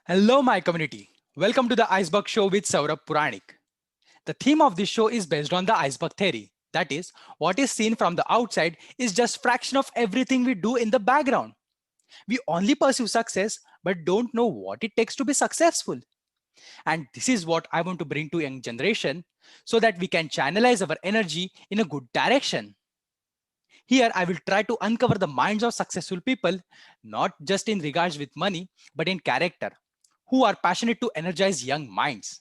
Hello, my community. Welcome to the Iceberg Show with Saurabh Puranik. The theme of this show is based on the iceberg theory. That is, what is seen from the outside is just fraction of everything we do in the background. We only pursue success but don't know what it takes to be successful. And this is what I want to bring to young generation so that we can channelize our energy in a good direction. Here I will try to uncover the minds of successful people not just in regards with money but in character who are passionate to energize young minds.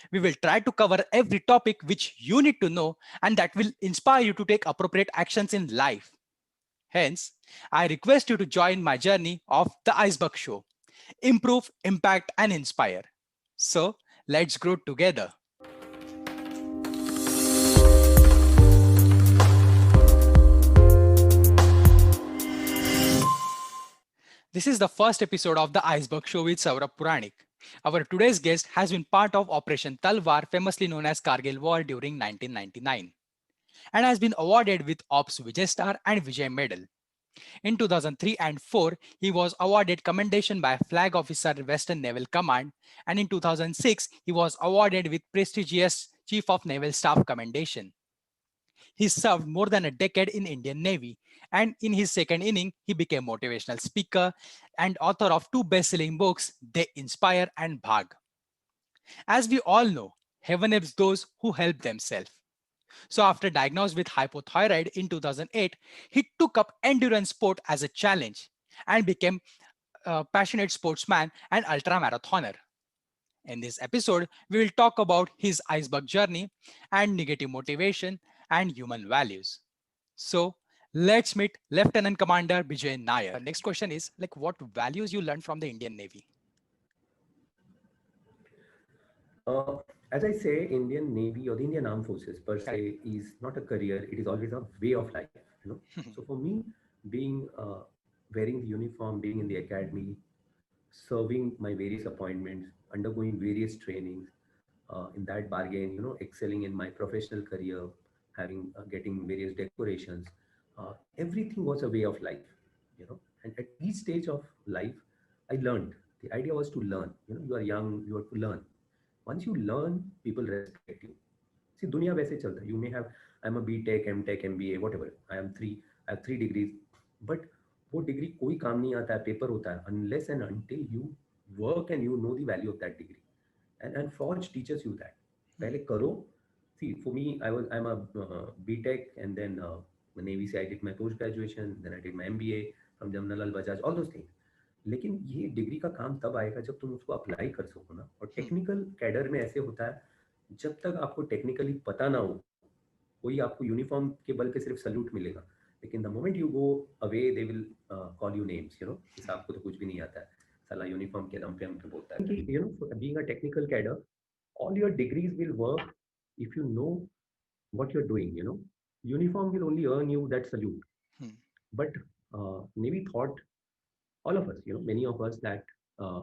We will try to cover every topic which you need to know and that will inspire you to take appropriate actions in life. Hence, I request you to join my journey of the Iceberg Show. Improve, impact, and inspire. So, let's grow together. This is the first episode of the Iceberg Show with Saurabh Puranik. Our today's guest has been part of Operation Talwar, famously known as Kargil War during 1999, and has been awarded with Ops Vijay Star and Vijay Medal. In 2003 and 4, he was awarded Commendation by Flag Officer Western Naval Command, and in 2006, he was awarded with prestigious Chief of Naval Staff Commendation. He served more than a decade in Indian Navy, and in his second inning, he became motivational speaker and author of two best-selling books, They Inspire and Bhag. As we all know, heaven helps those who help themselves. So after diagnosed with hypothyroid in 2008, he took up endurance sport as a challenge and became a passionate sportsman and ultra marathoner. In this episode, we will talk about his iceberg journey and negative motivation and human values. So let's meet Lieutenant Commander Bijay Nair. Next question is like what values you learned from the Indian Navy? Uh, as I say, Indian Navy or the Indian Armed Forces per Correct. se is not a career; it is always a way of life. So for me, being wearing the uniform, being in the academy, serving my various appointments, undergoing various trainings, in that bargain, excelling in my professional career, having getting various decorations, everything was a way of life. And at each stage of life, I learned. The idea was to learn. You are young, you have to learn. Once you learn, people respect you. See, दुनिया वैसे चलता है. You may have, I'm a B.Tech, M.Tech, MBA, whatever. I have three degrees, but वो degree कोई काम नहीं आता है, पेपर होता है, unless and until you work and you know the value of that degree. And Forge teaches you that. पहले करो. See, for me, I'm a B.Tech, and then Navy से I did my post graduation, then I did my MBA from Jamnalal Bajaj, all those things. लेकिन ये degree का काम तब आएगा जब तुम उसको अप्लाई कर सको ना. और टेक्निकल कैडर में ऐसे होता है, जब तक आपको टेक्निकली पता ना हो, कोई आपको यूनिफॉर्म के बल पे सिर्फ सल्यूट मिलेगा. लेकिन the moment you go away, they will call you names. इस आपको तो कुछ भी नहीं आता है, साला यूनिफॉर्म के दम पे हम पे बोलता है कि being a technical cadre, all your degrees will work if you know what you're doing. Uniform will only earn you that salute. But Navy thought, all of us, many of us, that uh,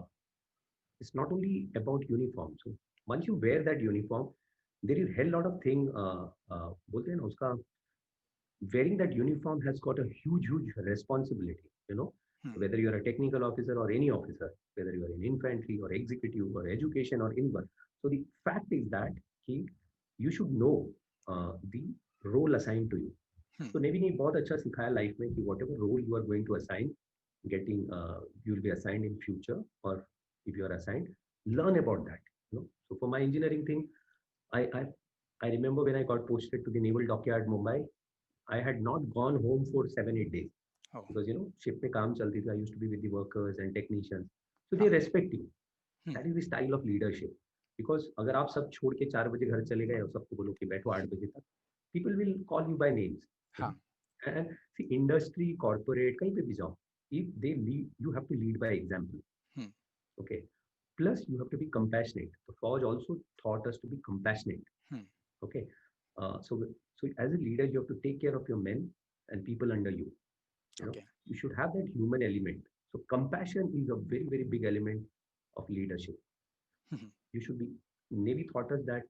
it's not only about uniform. So once you wear that uniform, there is a hell lot of thing. बोलते हैं ना उसका, wearing that uniform has got a huge responsibility. Whether you're a technical officer or any officer, whether you are in infantry or executive or education or in one. So the fact is that you should know the role assigned to you. So Navy ने बहुत अच्छा सिखाया life में कि whatever role you are going to assign, you will be assigned in future, or if you are assigned, learn about that. So for my engineering thing, I I I remember when I got posted to the Naval Dockyard Mumbai, I had not gone home for 7 8 days Oh. because ship में काम चलती थी. I used to be with the workers and technicians, so they हाँ. respect you. That is the style of leadership. Because अगर आप सब छोड़ के 4 बजे घर चले गए और सबको बोलो कि बैठो 8 बजे तक, people will call you by names. you know. हाँ. And see, industry, corporate, कहीं पे भी जाओ, if they lead, you have to lead by example. Hmm. Okay. Plus, you have to be compassionate. The Forge also taught us to be compassionate. Hmm. Okay. So as a leader, you have to take care of your men and people under you. Okay. You should have that human element. So compassion is a very big element of leadership. Hmm. You should be. Navy taught us that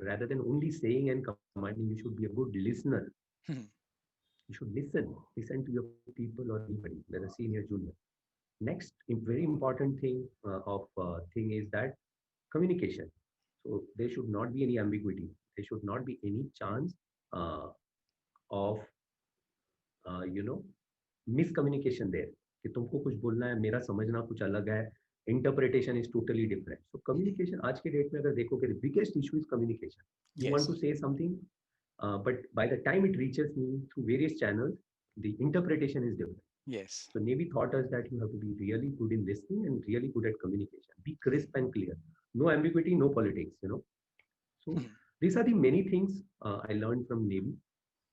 rather than only saying and commanding, you should be a good listener. Hmm. You should listen to your people or anybody, whether senior, junior. Next, very important thing is that communication. So there should not be any ambiguity. There should not be any chance uh, of you know miscommunication there. कि तुमको कुछ बोलना है, मेरा समझना कुछ अलग है, interpretation is totally different. So communication आज के डेट में अगर देखोगे, the biggest issue is communication. You want Yes. To say something, but by the time it reaches me through various channels, the interpretation is different. Yes. So Navy taught us that you have to be really good in listening and really good at communication. Be crisp and clear. No ambiguity, no politics. So Mhm. these are the many things I learned from Navy.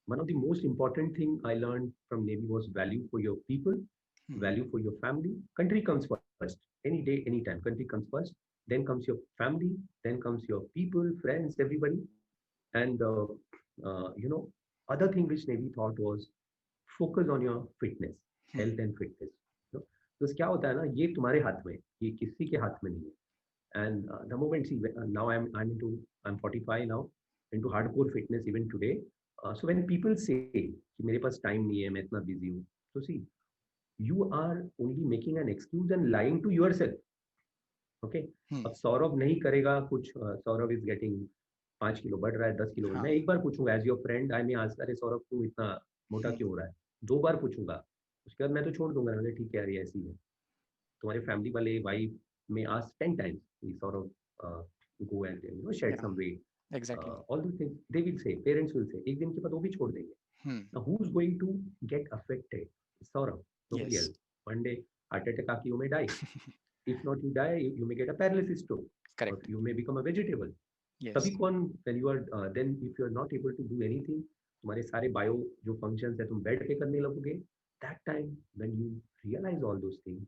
One of the most important thing I learned from Navy was value for your people, Mhm. value for your family. Country comes first. Any day, anytime. Country comes first. Then comes your family. Then comes your people, friends, everybody. And other thing which Navy thought was focus on your fitness, Mhm. health and fitness. तो क्या होता है ना, ये तुम्हारे हाथ में, ये किसी के हाथ में नहीं है. And the moment, see, now I'm 45 now, into hardcore fitness even today. So when people say कि मेरे पास time नहीं है, मैं इतना busy हूँ, so see, you are only making an excuse and lying to yourself. Okay. Mhm. अब सौरभ नहीं करेगा कुछ, सौरभ इज गेटिंग 5 किलो बढ़ रहा है, 10 किलो. मैं हाँ. एक बार पूछूंगा as your friend, I may ask, अरे सौरभ तू इतना मोटा Mhm. क्यों हो रहा है. 2 बार पूछूंगा, उसके बाद मैं तो छोड़ दूंगा. अरे ठीक है यार, ये ऐसी है. तुम्हारे फैमिली वाले वाइफ में ask 10 times Saurabh go and shed Yeah. Some wait. Exactly. All those things they will say, parents will say, एक दिन के बाद वो भी छोड़ देंगे. Hmm. Now, who's going to get affected? Saurabh, nobody Yes. else. One day, heart attack aake you may die. If not you die, you may get a paralysis stroke, or Correct. you may become a vegetable. तभी Yes. कौन, when you are then if you are not able to do anything, तुम्हारे सारे bio जो functions है तुम bed पे करने लगोगे. That time when you realize all those things,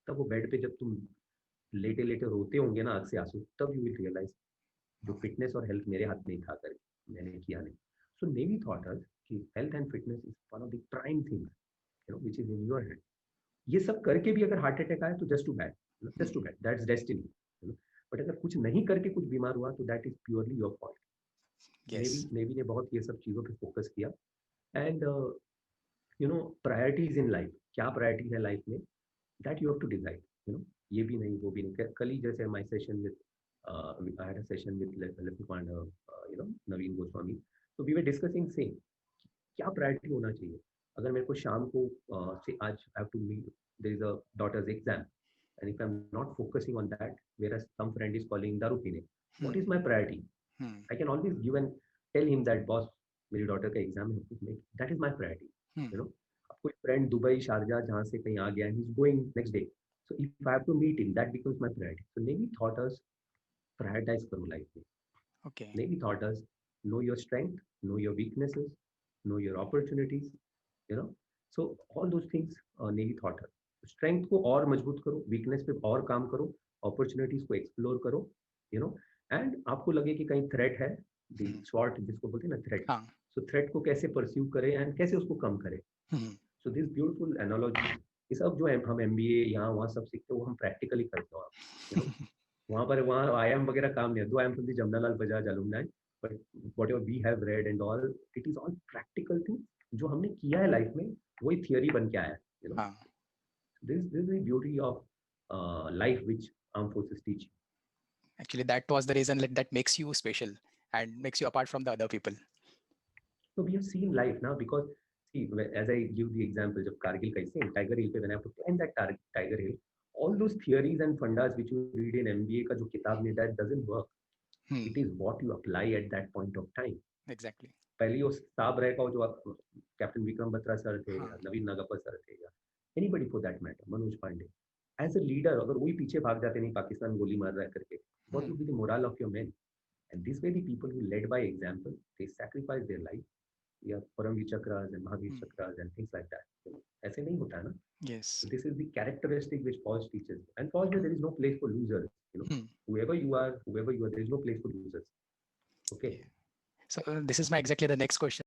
तब वो बेड पे जब तुम लेटे लेटे रोते होंगे ना आंख से आंसू, तब यू विल रियलाइज जो Oh. फिटनेस और हेल्थ मेरे हाथ में ही था, करके मैंने किया नहीं. सो नेवी थॉट अस कि health and fitness is one of the prime things which is in your hand. ये सब करके भी अगर हार्ट अटैक आए तो just too bad, just too Mhm. Bad, that's destiny. But अगर कुछ नहीं करके कुछ बीमार हुआ तो that is purely your fault. Navy Yes. Navy ने बहुत ये सब चीज़ों पे फोकस किया. एंड प्रायोरिटीज इन लाइफ, क्या प्रायोरिटी है लाइफ में, that you have to decide. ये भी नहीं, वो भी नहीं. कल ही जैसे my session with I had a session with left commander Naveen Goswami. तो वी वर डिस्कसिंग सेम, क्या प्रायोरिटी होना चाहिए. अगर मेरे को शाम को से आज I have to meet, there is a daughters exam, and if I am not focusing on that, where some friend is calling दारू पीने, what Hmm. Is my priority. Hmm. I can always give and tell him that boss, मेरी daughter का exam है, that is my priority. Hmm. You know अब कोई friend Dubai Sharjah जहाँ से कहीं आ गया, he is going next day, so if I have to meet him, that becomes my priority. So navy thought us prioritize करो life में. Okay. Navy taught us, know your strength, know your weaknesses, know your opportunities. you know so all those things Navy taught us. Strength को और मजबूत करो, weakness पे और काम करो, अपॉर्चुनिटीज को एक्सप्लोर करो. यू नो एंड आपको लगे कि कहीं थ्रेट है, दी Hmm. स्वॉट जिसको बोलते हैं ना, थ्रेट. हाँ. सो थ्रेट को कैसे परस्यू करें एंड कैसे उसको कम करें. Hmm. So this beautiful analogy, ये सब जो है हम एमबीए यहाँ वहाँ सब सीखते हैं, वो हम प्रैक्टिकली करते हो आप. यू नो वहाँ पर वहाँ आईएम वगैरह काम नहीं है. दो I am from the Jamnalal Bajaj alumni, but whatever we have read and all, it is all practical thing जो हमने किया है लाइफ में, वही थियरी बन के आया है. यू नो हाँ. this is the beauty of life which armed forces teach you. Actually, that was the reason that makes you special and makes you apart from the other people. So we have seen life now because see, as I give the example of Kargil kaise Tiger Hill pe when I have to climb that Tiger Hill, all those theories and fundas which you read in MBA ka jo kitab mein, that doesn't work. Hmm. It is what you apply at that point of time. Exactly. पहले वो साहब रहेगा जो captain Vikram Batra sir थे, हाँ. या नवीन Nagappa sir थे, या anybody for that matter, Manoj Pandey. As a leader अगर वही पीछे भाग जाते, नहीं पाकिस्तान गोली मार रहा है करके, what Hmm. Would be the moral of your men. And this way the people who led by example, they sacrifice their life. या Paramvir Chakras and Mahavir Hmm. Chakras and things like that. ऐसे नहीं होता है ना. Yes. So this is the characteristic which Forge teaches. And Forge, there is no place for losers. Hmm. Whoever you are, there is no place for losers. Okay. Yeah. So this is my exactly the next question.